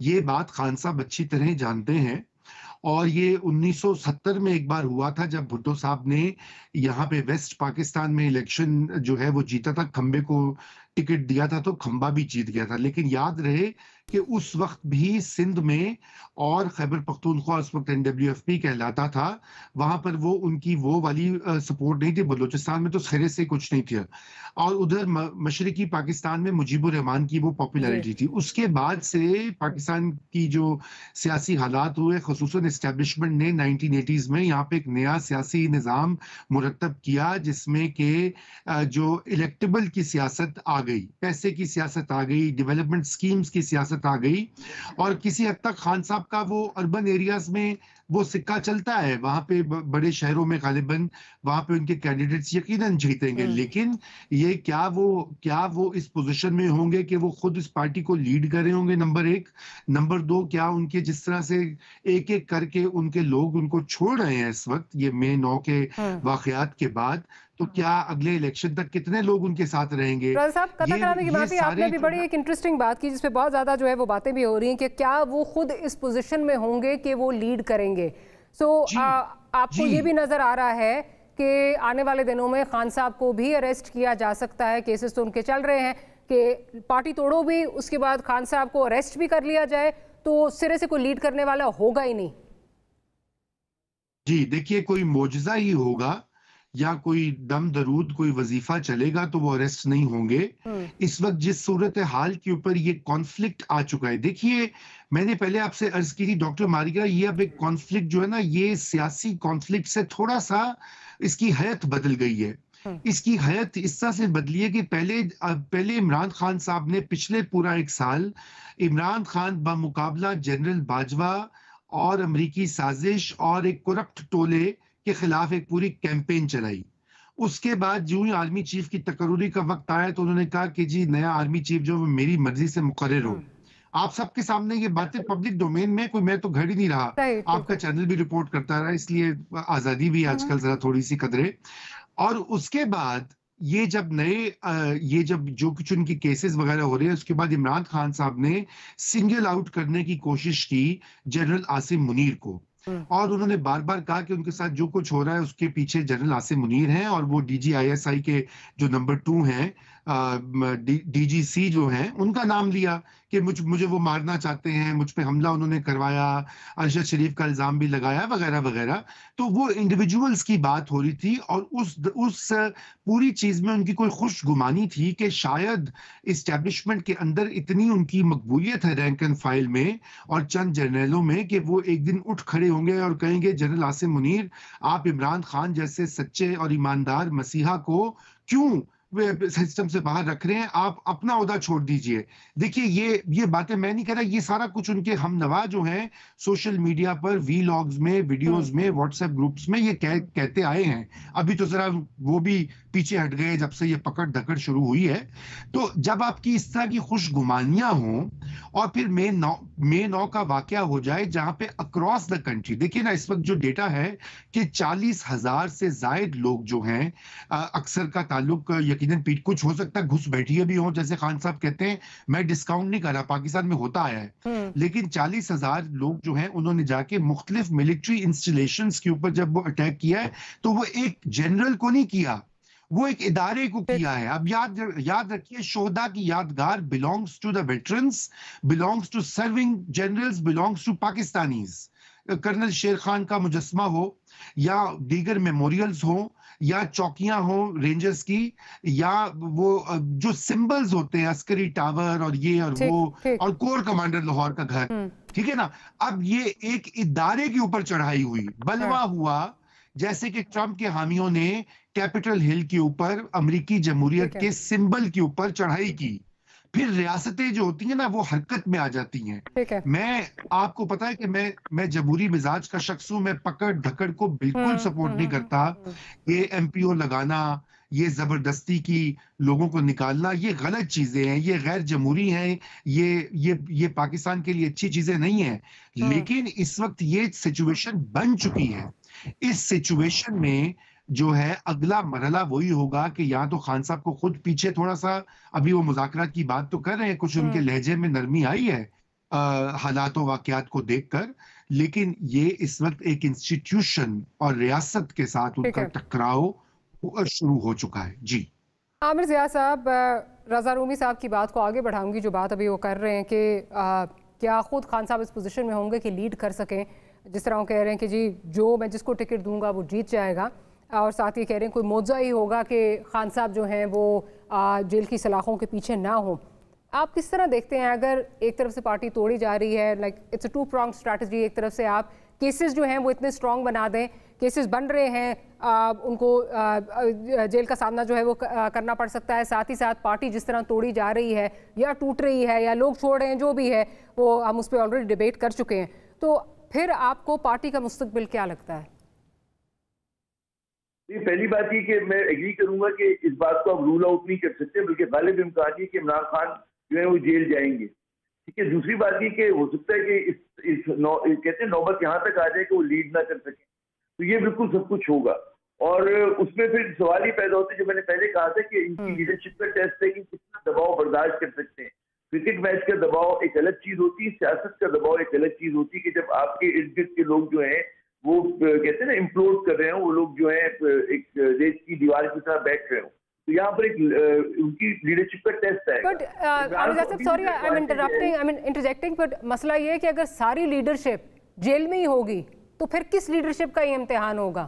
ये बात खान साहब अच्छी तरह जानते हैं। और ये 1970 में एक बार हुआ था जब भुट्टो साहब ने यहाँ पे वेस्ट पाकिस्तान में इलेक्शन जो है वो जीता था, खंबे को टिकट दिया था तो खंबा भी जीत गया था। लेकिन याद रहे कि उस वक्त भी सिंध में और खैबर पख्तूनख्वा उस वक्त NWFP कहलाता था, वहां पर वो उनकी वो वाली सपोर्ट नहीं थी। बलूचिस्तान में तो खैर से कुछ नहीं था, और उधर मशरकी पाकिस्तान में मुजीबुर रहमान की वो पॉपुलैरिटी थी। उसके बाद से पाकिस्तान की जो सियासी हालात हुए, खुसूसन एस्टेब्लिशमेंट ने 1980s में यहाँ पे एक नया सियासी निज़ाम मुरतब किया जिसमें कि जो इलेक्टेबल की सियासत आ गई, पैसे की सियासत आ गई, डेवलपमेंट स्कीम्स की सियासत आ गई, और किसी हद तक खान साहब का वो अर्बन एरियाज में वो सिक्का चलता है। वहां पे बड़े शहरों में गालिबन वहां पे उनके कैंडिडेट्स यकीनन जीतेंगे, लेकिन ये क्या वो इस पोजीशन में होंगे कि वो खुद इस पार्टी को लीड कर रहे होंगे? नंबर एक। नंबर दो, क्या उनके जिस तरह से एक एक करके उनके लोग उनको छोड़ रहे हैं इस वक्त ये मई 9 के वाकयात के बाद, तो क्या अगले इलेक्शन तक कितने लोग उनके साथ रहेंगे? आपने भी बड़ी एक इंटरेस्टिंग बात की जिसपे बहुत ज्यादा जो है वो बातें भी हो रही हैं कि क्या वो खुद इस पोजीशन में होंगे कि वो लीड करेंगे। आपको ये भी नजर आ रहा है कि आने वाले दिनों में खान साहब को भी अरेस्ट किया जा सकता है। केसेस तो उनके चल रहे हैं कि पार्टी तोड़ो भी, उसके बाद खान साहब को अरेस्ट भी कर लिया जाए, तो सिरे से कोई लीड करने वाला होगा ही नहीं। जी देखिए, कोई मोजज़ा ही होगा या कोई दम दरूद कोई वजीफा चलेगा तो वो अरेस्ट नहीं होंगे। इस वक्त जिस सूरत हाल के ऊपर ये कॉन्फ्लिक्ट आ चुका है, देखिए मैंने पहले आपसे अर्ज की थी डॉक्टर मारिया, ये अब एक कॉन्फ्लिक्ट जो है ना, ये सियासी कॉन्फ्लिक्ट से थोड़ा सा इसकी हैत बदल गई है। इसकी हैत इस तरह से बदली है कि पहले इमरान खान साहब ने पिछले पूरा 1 साल इमरान खान बामुकाबला जनरल बाजवा और अमरीकी साजिश और एक करप्ट टोले के खिलाफ एक पूरी कैंपेन चलाई। उसके बाद जो ही आर्मी चीफ की तकर्रुरी का वक्त आया तो उन्होंने कहा कि जी नया आर्मी चीफ जो मेरी मर्जी से मुकर्रर हो। आप सबके सामने ये बातें पब्लिक डोमेन में, कोई मैं तो घर ही नहीं रहा, आपका चैनल भी रिपोर्ट करता रहा, इसलिए आजादी भी आजकल जरा थोड़ी सी कदरे। और उसके बाद ये जब जो कुछ उनकी केसेस वगैरह हो रहे हैं, उसके बाद इमरान खान साहब ने सिंगल आउट करने की कोशिश की जनरल आसिम मुनीर को, और उन्होंने बार बार कहा कि उनके साथ जो कुछ हो रहा है उसके पीछे जनरल आसिम मुनीर हैं और वो DGISI के जो नंबर 2 हैं डीजीसी जो हैं उनका नाम लिया कि मुझे वो मारना चाहते हैं, मुझ पे हमला उन्होंने करवाया, अरशद शरीफ का इल्जाम भी लगाया वगैरह वगैरह। तो वो इंडिविजुअल्स की बात हो रही थी और उस पूरी चीज में उनकी कोई खुशगुमानी थी कि शायद इस्टेब्लिशमेंट के अंदर इतनी उनकी मकबूलियत है रैंक एंड फाइल में और चंद जर्नलों में कि वो एक दिन उठ खड़े होंगे और कहेंगे जनरल आसिम मुनीर, आप इमरान खान जैसे सच्चे और ईमानदार मसीहा को क्यों वे सिस्टम से बाहर रख रहे हैं, आप अपना ओहदा छोड़ दीजिए। देखिए ये बातें मैं नहीं कह रहा, ये सारा कुछ उनके हमनवा जो हैं सोशल मीडिया पर वीलॉग्स में, वीडियोस में, व्हाट्सएप ग्रुप्स में ये कहते आए हैं। अभी तो जरा वो भी पीछे हट गए जब से ये पकड़ धकड़ शुरू हुई है। तो जब आपकी इस तरह की खुशगुमानियां हों और फिर मे 9 का वाकया हो जाए जहां पे अक्रॉस द कंट्री, देखिए ना इस वक्त जो डेटा है कि 40,000 से जायद लोग जो हैं, अक्सर का ताल्लुक यकीनन कुछ हो सकता है घुस बैठिए भी हो, जैसे खान साहब कहते हैं, मैं डिस्काउंट नहीं कर रहा, पाकिस्तान में होता आया है, लेकिन 40,000 लोग जो हैं उन्होंने जाके मुख्तलिफ मिलिट्री इंस्टॉलेशंस के ऊपर जब वो अटैक किया है तो वो एक जनरल को नहीं किया, वो एक इदारे को किया है। अब याद रखिए, शोहदा की यादगार belongs to the veterans, belongs to serving generals, belongs to Pakistanis. Colonel Sher Khan का मुजस्मा हो या दीगर मेमोरियल्स हो या चौकियां हो रेंजर्स की, या वो जो सिंबल्स होते हैं अस्करी टावर और ये और वो और कोर कमांडर लाहौर का घर, ठीक है ना। अब ये एक इदारे के ऊपर चढ़ाई हुई, बलवा हुआ, जैसे कि ट्रंप के हामियों ने कैपिटल हिल के ऊपर अमेरिकी जमहूरियत के सिंबल के ऊपर चढ़ाई की, फिर रियासतें जो होती हैं ना वो हरकत में आ जाती हैं। मैं आपको पता है कि मैं जमहूरी मिजाज का शख्स हूं, मैं पकड़ धकड़ को बिल्कुल सपोर्ट नहीं करता। ये एमपीओ लगाना, ये जबरदस्ती की लोगों को निकालना, ये गलत चीजें हैं, ये गैर जमहूरी हैं, ये पाकिस्तान के लिए अच्छी चीजें नहीं है। लेकिन इस वक्त ये सिचुएशन बन चुकी है। इस सिचुएशन में जो है अगला मरहला वही होगा कि या तो खान साहब को खुद पीछे थोड़ा सा, अभी वो मुज़ाकरात की बात तो कर रहे हैं, कुछ उनके लहजे में नरमी आई है हालात वाकयात को देखकर, लेकिन ये इस वक्त एक इंस्टीट्यूशन और रियासत के साथ उनका टकराव शुरू हो चुका है। जी आमिर ज़िया साहब, रज़ा रूमी साहब की बात को आगे बढ़ाऊंगी, जो बात अभी वो कर रहे हैं कि क्या खुद खान साहब इस पोजीशन में होंगे कि लीड कर सकें, जिस तरह वो कह रहे हैं कि जी जो मैं जिसको टिकट दूंगा वो जीत जाएगा, और साथ ही कह रहे हैं कोई मौजा ही होगा कि खान साहब जो हैं वो जेल की सलाखों के पीछे ना हो। आप किस तरह देखते हैं, अगर एक तरफ से पार्टी तोड़ी जा रही है, like it's a two prong strategy, एक तरफ से आप केसेस जो हैं वो इतने स्ट्रॉन्ग बना दें, केसेस बन रहे हैं, उनको जेल का सामना जो है वो करना पड़ सकता है, साथ ही साथ पार्टी जिस तरह तोड़ी जा रही है या टूट रही है या लोग छोड़ रहे हैं, जो भी है वो हम उस पर ऑलरेडी डिबेट कर चुके हैं, तो फिर आपको पार्टी का मुस्तकबिल क्या लगता है? पहली बात ये कि मैं एग्री करूंगा कि इस बात को आप रूल आउट नहीं कर सकते, बल्कि गालिब इम्कान है कि इमरान खान जो है वो जेल जाएंगे, ठीक है। दूसरी बात ये कि हो सकता है कि कहते हैं नौबत यहाँ तक आ जाए कि वो लीड ना कर सके, तो ये बिल्कुल सब कुछ होगा। और उसमें फिर सवाल ही पैदा होता है, जो मैंने पहले कहा था कि इनकी लीडरशिप का टेस्ट है कि कितना दबाव बर्दाश्त कर सकते हैं। क्रिकेट मैच का दबाव एक अलग चीज होती है, सियासत का दबाव एक अलग चीज होती है, कि जब आपके इर्द गिर्द के लोग जो हैं वो कहते हैं ना इम्प्लोड कर रहे हैं, वो लोग जो है एक रेत की दीवार की तरह बैठ रहे हो, तो यहाँ पर एक उनकी लीडरशिप का टेस्ट है। But sorry I am interjecting, but मसला ये है कि अगर सारी लीडरशिप जेल में ही होगी तो फिर किस लीडरशिप का ये इम्तिहान होगा?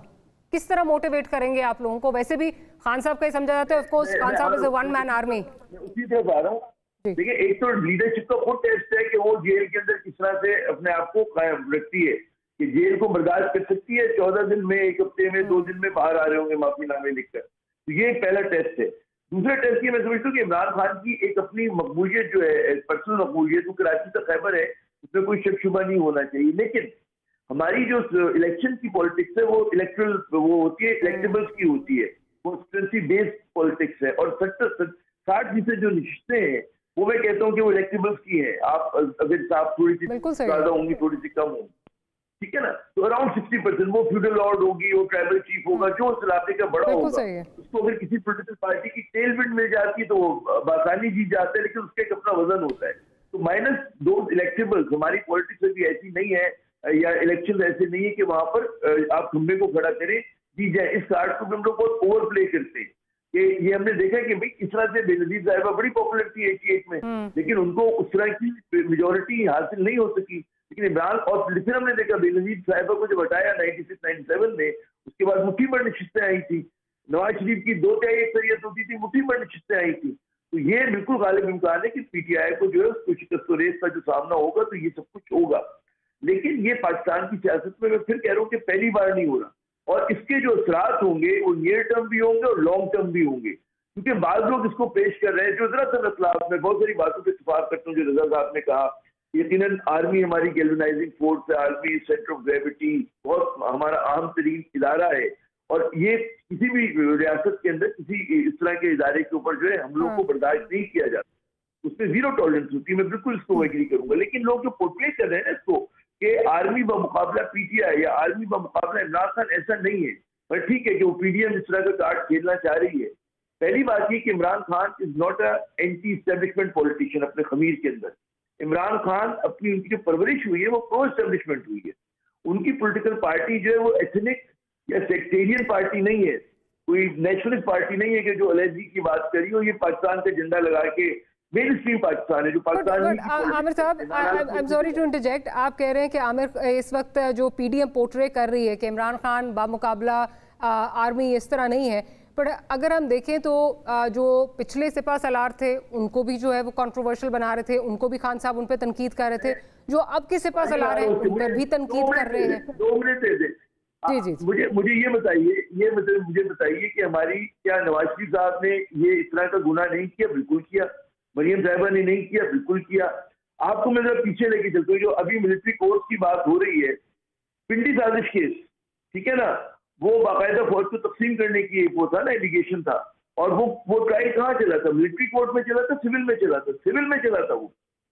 किस तरह मोटिवेट करेंगे आप लोगों को? वैसे भी खान साहब का ही समझा जाता है, ऑफ कोर्स खान साहब is a one man army. उसी तरफ आ रहा हूँ। देखिए, एक तो लीडरशिप का खुद टेस्ट है कि वो जेल के अंदर किस तरह से अपने आप को कायम रखती है, कि जेल को बर्दाश्त कर सकती है, 14 दिन में, 1 हफ्ते में, 2 दिन में बाहर आ रहे होंगे माफीनामे लिखकर, तो ये पहला टेस्ट है। दूसरा टेस्ट ये मैं समझता हूँ कि इमरान खान की एक अपनी मकबूलियत जो है, पर्सनल मकबूलियत, वो कराची तक खैबर है, उसमें कोई शक शुबा नहीं होना चाहिए। लेकिन हमारी जो इलेक्शन की पॉलिटिक्स है वो इलेक्ट्रल वो होती है, इलेक्टेबल्स की होती है, कॉन्स्टिट्यूंसी बेस्ड पॉलिटिक्स है, और 60% जो नशिस्तें हैं वो मैं कहता हूँ कि वो इलेक्टेबल्स की है। आप अगर आप थोड़ी सी ज्यादा होंगी, थोड़ी सी कम होंगी, ठीक है ना, तो अराउंड 60% वो फ्यूडल लॉर्ड होगी, वो ट्राइबल चीफ होगा, जो उस इलाके का बड़ा होगा, उसको अगर किसी पोलिटिकल पार्टी की टेलविंड मिल जाती है तो वो बासानी जीत जाते हैं, लेकिन उसका एक अपना वजन होता है। तो माइनस दो इलेक्टेबल्स, हमारी पॉलिटिक्स अभी ऐसी नहीं है, या इलेक्शन ऐसे नहीं है कि वहां पर आप खंबे को खड़ा करें, दी जाए। इस कार्ड को हम लोग बहुत ओवर प्ले करते हैं। कि ये हमने देखा कि भाई इस तरह से बेनजीर साहिबा बड़ी पॉपुलर थी 88 में, लेकिन उनको उस तरह की मेजोरिटी हासिल नहीं हो सकी। लेकिन इमरान, और फिर हमने देखा बेनजीर साहिबा को जब हटाया 96-97 में, उसके बाद मुट्ठी भर नशिस्तें आई थी, नवाज शरीफ की 2/3 अक्सरियत होती थी, मुट्ठी भर नशिस्तें आई थी। तो ये बिल्कुल गालिब इम्कान है कि पीटीआई को जो है उसको शिकस्त रेस का जो सामना होगा तो ये सब कुछ होगा। लेकिन ये पाकिस्तान की सियासत में मैं फिर कह रहा हूँ कि पहली बार नहीं हो रहा, और इसके जो असरात होंगे वो नियर टर्म भी होंगे और लॉन्ग टर्म भी होंगे। क्योंकि बाज लोग इसको पेश कर रहे हैं जो जरा सा खिलाफ में बहुत सारी बातों पर इत्तेफाक करता हूँ जो रजा साहब ने कहा। यकीनन आर्मी हमारी गैल्वेनाइजिंग फोर्स है, आर्मी सेंटर ऑफ ग्रेविटी, बहुत हमारा अहम तरीन इदारा है, और ये किसी भी रियासत के अंदर किसी इस तरह के इदारे के ऊपर जो है हमलों को बर्दाश्त नहीं किया जाता, उसमें जीरो टॉलरेंस होती है। मैं बिल्कुल इसको एग्री करूंगा। लेकिन लोग जो पोर्ट्रे कर रहे हैं इसको कि आर्मी बमुकाबला पीटीआई या आर्मी बमुकाबला इमरान खान, ऐसा नहीं है। पर ठीक है कि वो पीडीएम इस तरह का कार्ड खेलना चाह रही है। पहली बात ये कि Imran Khan is not a anti establishment politician अपने खमीर के अंदर। इमरान खान अपनी उनकी जो परवरिश हुई है वो प्रो एस्टेब्लिशमेंट हुई है। उनकी पॉलिटिकल पार्टी जो है वो एथनिक या सेक्टेरियन पार्टी नहीं है, कोई नेशनलिस्ट पार्टी नहीं है कि जो अलैदगी की बात करी हो। ये पाकिस्तान का झंडा लगा के मेन स्ट्रीम पाकिस्तान है जो पाकिस्तान। आमिर साहब, I am sorry to interject, आप कह रहे हैं कि आमिर इस वक्त जो पीडीएम पोर्ट्रे कर रही है कि इमरान खान बामुकाबला आर्मी इस तरह नहीं है, पर अगर हम देखें तो जो पिछले सिपा सलार थे उनको भी जो है वो कंट्रोवर्शियल बना रहे थे, उनको भी खान साहब उन पर तनकीद कर रहे थे। जो अब के सिपा सलार हैं उन पर भी तनकीद कर रहे हैं। 2 मिनट दे दे जी। मुझे ये बताइए कि हमारी क्या नवाज शरीफ साहब ने ये इस तरह का गुनाह नहीं किया? बिल्कुल किया। मरियम साहिबा ने नहीं किया? बिल्कुल किया। आपको मैं जरा पीछे लेके चलता हूँ। जो अभी मिलिट्री कोर्स की बात हो रही है, पिंडी साजिश केस, ठीक है ना, वो बाकायदा फौज को तकसीम करने की वो था ना, एलिगेशन था, और वो ट्रायल कहाँ चला था? मिलिट्री कोर्ट में चला था, सिविल में चला था? सिविल में चला था। वो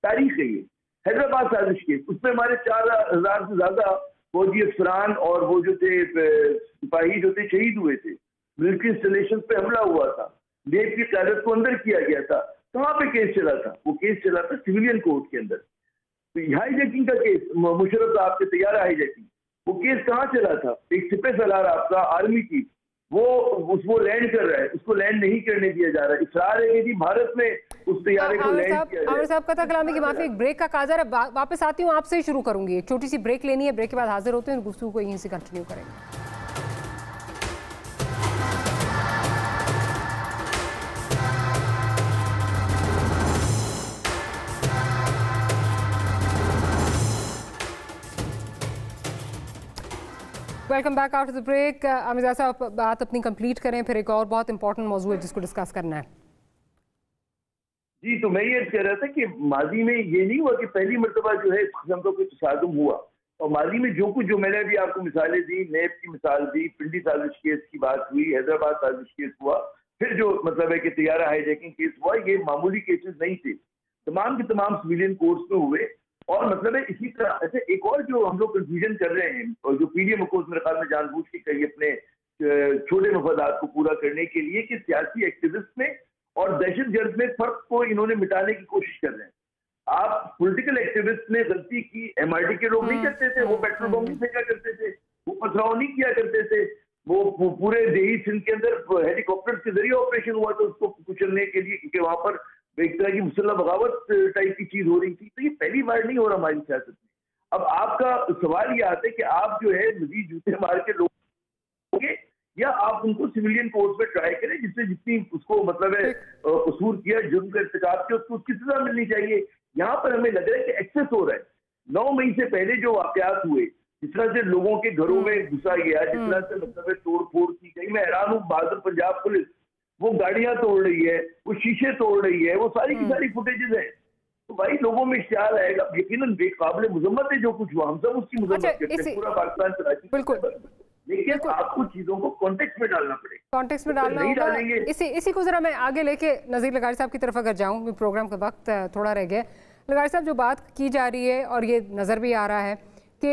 तारीख है ये। हैदराबाद साजिश केस, उसमें हमारे 4000 से ज्यादा फौजी अफसरान और वो जो थे सिपाही जो थे शहीद हुए थे। मिलिट्री इंस्टॉलेशन पे हमला हुआ था, लेब की क़यादत को अंदर किया गया था। कहाँ पे केस चला था? वो केस चला था सिविलियन कोर्ट के अंदर। तो हाईजैकिंग का केस, मुशर्रफ साहब के तैयार हाईजैकिंग, वो केस कहाँ चला था? एक सिपह सलार आपका आर्मी की, वो लैंड कर रहा है, उसको लैंड नहीं करने दिया जा रहा है। इसरार है कि भारत में उस तैयारे को लैंड किया जाए। आमिर साहब कथा कलामी की माफी, एक ब्रेक का काज़ा है, वापस आती हूँ, आपसे ही शुरू करूंगी। एक छोटी सी ब्रेक लेनी है, ब्रेक के बाद हाजिर होते हैं, गुफ्तगू को यहीं से कंटिन्यू करेंगे। Welcome back after the break. Aamir साहब बात अपनी कंप्लीट करें, फिर एक और बहुत इंपॉर्टेंट मौजूद है जिसको डिस्कस करना है। जी, तो मैं ये कह रहा था कि माजी में ये नहीं हुआ कि पहली मरतबा जो है इस किस्म का कुछ तसादुम हुआ, और माजी में जो मैंने अभी आपको मिसालें दी, नेब की मिसाल दी, पिंडी साजिश केस की बात हुई, हैदराबाद साजिश केस हुआ, फिर जो मतलब है कि तैयारा हाईजैकिंग केस हुआ, ये मामूली केसेस नहीं थे। तमाम के तमाम सिविलियन कोर्ट्स में हुए। और मतलब है इसी तरह ऐसे एक और जो हम लोग कंफ्यूजन कर रहे हैं, और जो पीडीएम हुकूमत मेरे ख्याल में जानबूझ के कही अपने छोटे मफादात को पूरा करने के लिए, कि सियासी एक्टिविस्ट में और दहशतगर्द में फर्क को इन्होंने मिटाने की कोशिश कर रहे हैं। आप पॉलिटिकल एक्टिविस्ट ने गलती की, एमआरडी के लोग नहीं करते थे, वो पेट्रोल बम नहीं फेंका करते थे, वो पथराव नहीं किया करते थे, वो पूरे देही सिंध के अंदर हेलीकॉप्टर के जरिए ऑपरेशन हुआ था उसको कुचलने के लिए, क्योंकि वहां पर एक तरह की मुसल्ला बगावत टाइप की चीज हो रही थी। तो ये पहली बार नहीं हो रहा हमारी सियासत में। अब आपका सवाल ये आता है कि आप जो है मजीद जूते मार के लोगे, या आप उनको सिविलियन कोर्ट में ट्राई करें, जिससे जितनी उसको मतलब है कसूर किया, जुर्म का इर्तिकाब किया, उसको उसकी सजा मिलनी चाहिए। यहाँ पर हमें लग रहा है कि एक्सेस हो रहा है। 9 मई से पहले जो वाकयात हुए, जिस तरह से लोगों के घरों में घुसा गया, जिस तरह से मतलब तोड़ फोड़ की गई, मैं हैरान हूँ। बहादुर पंजाब पुलिस वो गाड़ियां तोड़ रही है, वो शीशे तोड़ रही है, वो सारी की सारी फुटेजेस है। तो भाई लोगों में इश्तियाल आएगा। यकीनन बेकाबिल मुजम्मत है जो कुछ हुआ, हम सब उसकी मुजम्मत करते हैं, पूरा पाकिस्तान कराची। बिल्कुल, लेकिन आपको चीजों को कॉन्टेक्स्ट में डालना पड़ेगा। कॉन्टेक्स्ट में डालना होगा। इसी को जरा मैं आगे लेके नज़ीर लगारी साहब की तरफ अगर जाऊँ, प्रोग्राम का वक्त थोड़ा रह गया। लगारी साहब, जो बात की जा रही है और ये नज़र भी आ रहा है कि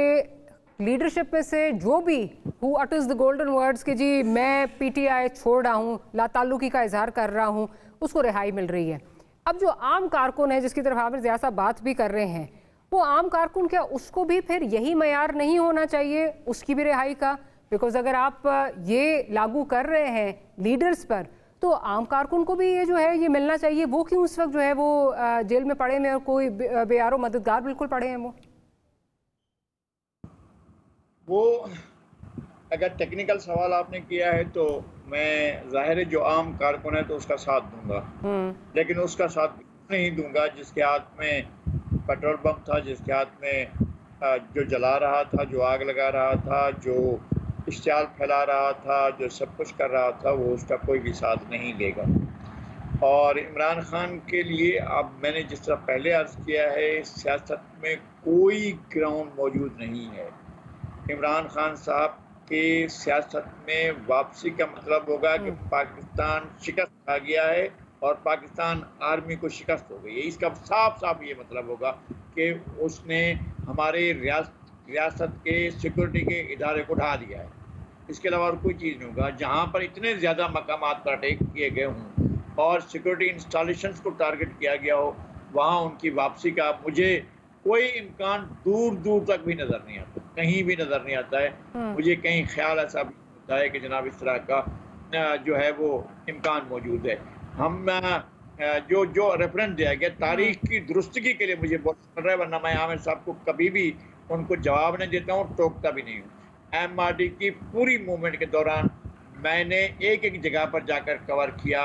लीडरशिप में से जो भी who utters the golden words कि जी मैं पीटीआई छोड़ रहा हूँ, लाताल्लुकी का इजहार कर रहा हूँ, उसको रिहाई मिल रही है। अब जो आम कारकुन है जिसकी तरफ आमिर ज़िया साहब बात भी कर रहे हैं, वो आम कारकुन क्या उसको भी फिर यही मयार नहीं होना चाहिए उसकी भी रिहाई का? बिकॉज अगर आप ये लागू कर रहे हैं लीडर्स पर, तो आम कारकुन को भी ये जो है ये मिलना चाहिए, वो क्यों इस वक्त जो है वो जेल में पड़े हैं और कोई बेयारो मददगार बिल्कुल पड़े हैं? वो अगर टेक्निकल सवाल आपने किया है तो मैं जाहिर है जो आम कारकुन है तो उसका साथ दूंगा, लेकिन उसका साथ नहीं दूंगा जिसके हाथ में पेट्रोल बम था, जिसके हाथ में जो जला रहा था, जो आग लगा रहा था, जो इश्तियाल फैला रहा था, जो सब कुछ कर रहा था, वो उसका कोई भी साथ नहीं लेगा। और इमरान खान के लिए अब मैंने जिस तरह पहले अर्ज किया है, सियासत में कोई ग्राउंड मौजूद नहीं है। इमरान खान साहब के सियासत में वापसी का मतलब होगा कि पाकिस्तान शिकस्त खा गया है और पाकिस्तान आर्मी को शिकस्त हो गई है। इसका साफ साफ ये मतलब होगा कि उसने हमारे रियासत के सिक्योरिटी के इदारे को ढा दिया है। इसके अलावा और कोई चीज़ नहीं होगा। जहाँ पर इतने ज़्यादा मकामात पर अटैक किए गए हों और सिक्योरिटी इंस्टॉलेशंस को टारगेट किया गया हो, वहाँ उनकी वापसी का मुझे कोई इम्कान दूर दूर तक भी नज़र नहीं आता, कहीं भी नज़र नहीं आता है। मुझे कहीं ख्याल ऐसा भी होता है कि जनाब इस तरह का जो है वो इम्कान मौजूद है। हम जो रेफरेंस दिया गया तारीख की दुरुस्तगी के लिए मुझे बहुत पड़ रहा है, वरना मैं आमिर साहब को कभी भी उनको जवाब नहीं देता हूँ, टोकता भी नहीं हूँ। MRD की पूरी मूवमेंट के दौरान मैंने एक एक जगह पर जाकर कवर किया।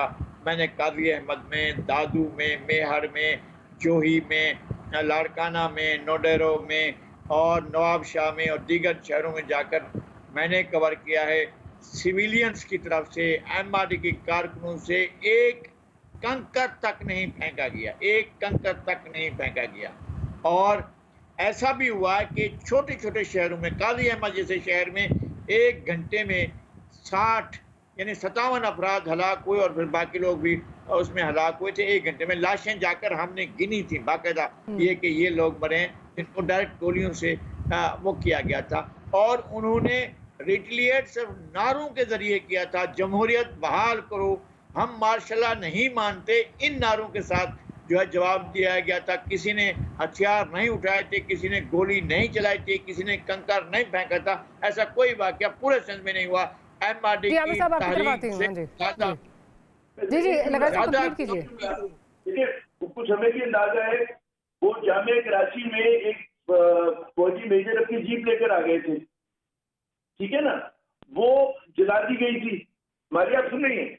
मैंने काजी अहमद में, दादू में, मेहर में, जोही में, लाड़काना में, नोडेरो में और नवाब शाह में और दीगर शहरों में जाकर मैंने कवर किया है। सिविलियंस की तरफ से MRD की कारकुनों से एक कंकर तक नहीं फेंका गया, एक कंकर तक नहीं फेंका गया। और ऐसा भी हुआ कि छोटे छोटे शहरों में, काजी अहमद जैसे शहर में 1 घंटे में 60 यानी 57 अफराद हलाक हुए और फिर बाकी लोग भी उसमें हलाक हुए थे 1 घंटे में। लाशें जाकर हमने गिनी थी बाकायदा, ये कि ये लोग मरे हैं, जिनको डायरेक्ट गोलियों से वो किया गया था। और उन्होंने रिटेलिएट सिर्फ नारों के जरिए किया था, जमहूरियत बहाल करो, हम मार्शल नहीं मानते। इन नारों के साथ जो है जवाब दिया गया था। किसी ने हथियार नहीं उठाए थे, किसी ने गोली नहीं चलाई थी, किसी ने कंकर नहीं फेंका था। ऐसा कोई वाकया पूरे संघ में नहीं हुआ। MRD की तारीख से ज़्यादा कुछ हमें भी अंदाजा है। वो जामिया कराची में एक फौजी मेजर अपनी जीप लेकर आ गए थे, ठीक है ना, वो जला दी गई थी। हमारी आप सुन रही हैं?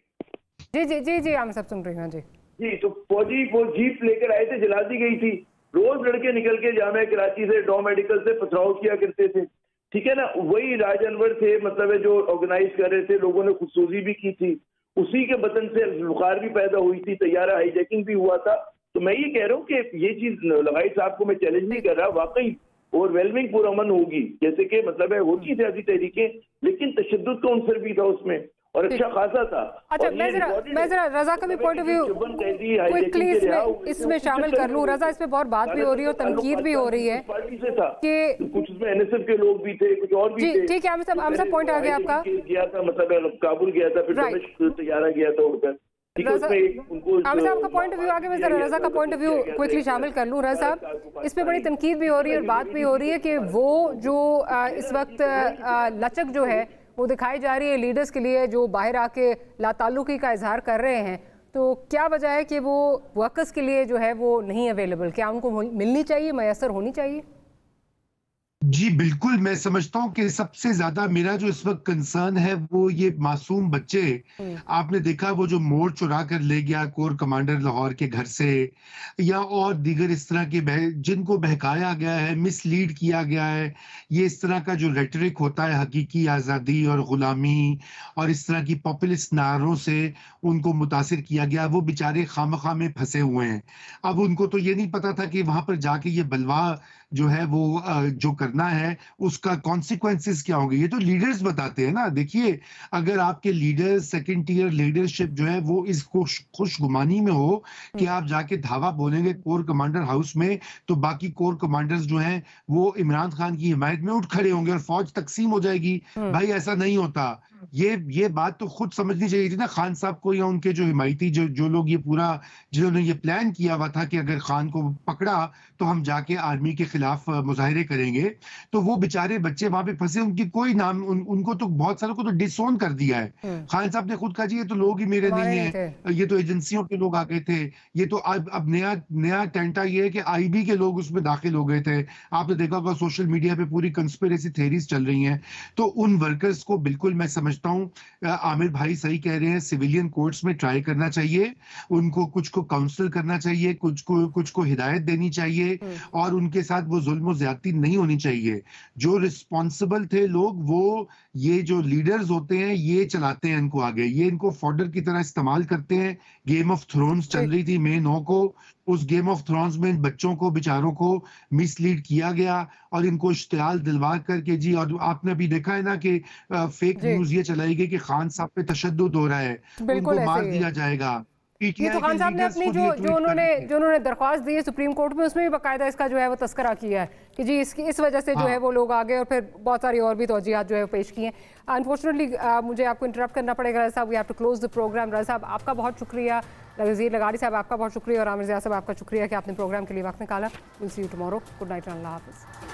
जी जी जी जी हम सब सुन रहे हैं। जी जी, तो फौजी वो जीप लेकर आए थे, जला दी गई थी। रोज लड़के निकल के जामिया कराची से डॉ मेडिकल से पथराव किया करते थे, ठीक है ना। वही राज अनवर थे, मतलब है जो ऑर्गेनाइज कर रहे थे, लोगों ने खुदसूजी भी की थी, उसी के बदन से बुखार भी पैदा हुई थी, तैयारा हाईजैकिंग भी हुआ था। तो मैं ये कह रहा हूँ कि ये चीज लगाई साहब को मैं चैलेंज नहीं कर रहा, वाकई ओवरवेलमिंग पुरअमन होगी, जैसे कि मतलब है होती सियासी तहरीकें, लेकिन तशद्दुद का अंसर भी था उसमें और अच्छा खासा था। अच्छा, मैं जरा रजा का भी पॉइंट ऑफ व्यू क्विकली इसमें शामिल कर लूं। रजा, इसमें बहुत बात भी हो रही है और तनकीद भी हो रही है कि कुछ उसमें NSF के लोग भी थे, कुछ और भी थे। ठीक है, हम सब पॉइंट आ गया आपका। गया था, मतलब काबुल गया था, फिर दमिश्क तैयारा गया था उड़कर। साहब का पॉइंट ऑफ व्यू आगे, मैं जरा रजा का पॉइंट ऑफ व्यू क्विकली शामिल कर लूं। रजा साहब, इस पे बड़ी तनकीद भी हो रही है और बात भी हो रही है कि वो जो इस वक्त लचक जो है वो दिखाई जा रही है लीडर्स के लिए जो बाहर आके लाताल्लुकी का इजहार कर रहे हैं, तो क्या वजह है कि वो वर्कर्स के लिए जो है वो नहीं अवेलेबल? क्या उनको मिलनी चाहिए, मैसर होनी चाहिए? जी बिल्कुल, मैं समझता हूं कि सबसे ज्यादा मेरा जो इस वक्त कंसर्न है वो ये मासूम बच्चे। आपने देखा वो जो मोड़ चुरा कर ले गया कोर कमांडर लाहौर के घर से, या और दीगर इस तरह के जिनको बहकाया गया है, मिसलीड किया गया है। ये इस तरह का जो रेटरिक होता है हकीकी आज़ादी और गुलामी और इस तरह की पॉपुलिस्ट नारों से उनको मुतासिर किया गया, वो बेचारे खामखा में फंसे हुए हैं। अब उनको तो ये नहीं पता था कि वहां पर जाके ये बलवा जो है वो जो करना है उसका कॉन्सिक्वेंसेस क्या होंगे, ये तो लीडर्स बताते हैं ना। देखिए, अगर आपके लीडर्स, सेकंड टियर लीडरशिप जो है वो इस खुशगुमानी में हो कि आप जाके धावा बोलेंगे कोर कमांडर हाउस में, तो बाकी कोर कमांडर्स जो हैं वो इमरान खान की हिमायत में उठ खड़े होंगे और फौज तकसीम हो जाएगी। भाई ऐसा नहीं होता। ये बात तो खुद समझनी चाहिए थी ना खान साहब को या उनके जो हिमायती जो लोग ये पूरा जिन्होंने ये प्लान किया हुआ था कि अगर खान को पकड़ा तो हम जाके आर्मी के खिलाफ मुजाहरे करेंगे, तो वो बेचारे बच्चे वहां पे फंसे, उनकी कोई नाम उनको तो बहुत सारों को तो डिसोन कर दिया है। खान साहब ने खुद कहा जी ये तो लोग ही मेरे नहीं है, ये तो एजेंसियों के लोग आ गए थे, ये तो अब नया टेंटा ये है कि आईबी के लोग उसमें दाखिल हो गए थे। आपने देखा होगा सोशल मीडिया पे पूरी कंस्पिरेसी थ्योरीज चल रही हैं। तो उन वर्कर्स को बिल्कुल मैं समझता हूँ, आमिर भाई सही कह रहे हैं, सिविलियन कोर्ट्स में ट्राई करना चाहिए, उनको कुछ को काउंसिल करना चाहिए, कुछ को हिदायत देनी चाहिए और उनके साथ वो जुल्म ज्यादती नहीं होनी चाहिए। जो रिस्पॉन्सिबल थे लोग, वो ये जो लीडर्स होते हैं ये चलाते हैं इनको आगे, ये इनको फॉडर की तरह इस्तेमाल करते हैं। गेम ऑफ थ्रोन्स चल रही थी मई 9 को, उस गेम ऑफ थ्रोन्स में इन बच्चों को बेचारों को मिसलीड किया गया और इनको इश्तियाल दिलवा करके जी, और आपने अभी देखा है ना कि फेक न्यूज ये चलाई गई कि खान साहब पे तशद्दुद हो रहा है, उनको मार दिया जाएगा। ये तो खान साहब ने अपनी जो उन्होंने दरख्वास्त दी है सुप्रीम कोर्ट में, उसमें भी बाकायदा इसका जो है वो तस्करा किया है कि जी इस वजह से जो है वो लोग आ गए और फिर बहुत सारी और भी तौजीहात जो है वो पेश की हैं। अनफॉर्चुनेटली मुझे आपको इंटरप्ट करना पड़ेगा Raja Sahab, we have to close the programme. Raja Sahab आपका बहुत शुक्रिया, वज़ीर लगाड़ी साहब आपका बहुत शुक्रिया और आमिर ज़िया साहब आपका शुक्रिया कि आपने प्रोग्राम के लिए वक्त निकाला। Will see you tomorrow. Good night, अल्लाह हाफ़िज़।